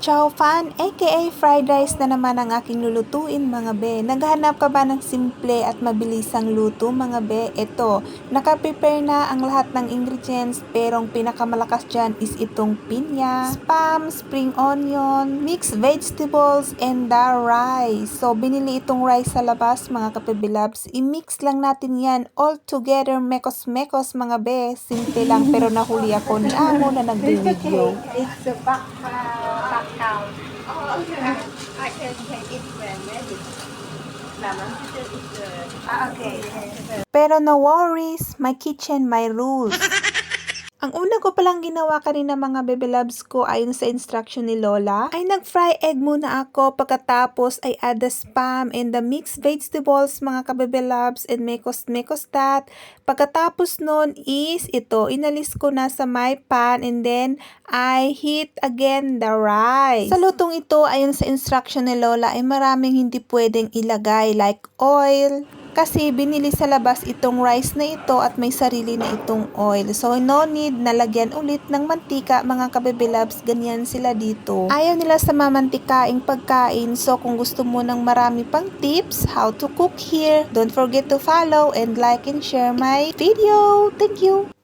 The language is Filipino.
Chow Fan, aka fried rice na naman ang aking lulutuin mga be. Naghahanap ka ba ng simple at mabilisang luto mga be? Ito, nakaprepare na ang lahat ng ingredients pero ang pinakamalakas dyan is itong pinya, spam, spring onion, mixed vegetables, and the rice. So, binili itong rice sa labas mga kapibilabs. I-mix lang natin yan all together, mekos-mekos mga be. Simple lang pero nahuli ako ni Amo na nagbe-video. It's a back count. Oh, okay. I can take it when ready. Okay. Pero no worries, my kitchen, my rules. Ang una ko palang ginawa kanina mga baby loves ko ayon sa instruction ni Lola ay nag-fry egg muna ako pagkatapos ay add the spam and the mixed vegetables mga ka-baby loves and mekos-mekostat. Pagkatapos nun is ito, inalis ko na sa my pan and then I heat again the rice. Sa lutong ito ayon sa instruction ni Lola ay maraming hindi pwedeng ilagay like oil, kasi binili sa labas itong rice na ito at may sarili na itong oil. So, no need na lagyan ulit ng mantika mga kabibilabs. Ganyan sila dito. Ayaw nila sa mamantikaing pagkain. So, kung gusto mo ng marami pang tips, how to cook here, don't forget to follow and like and share my video. Thank you!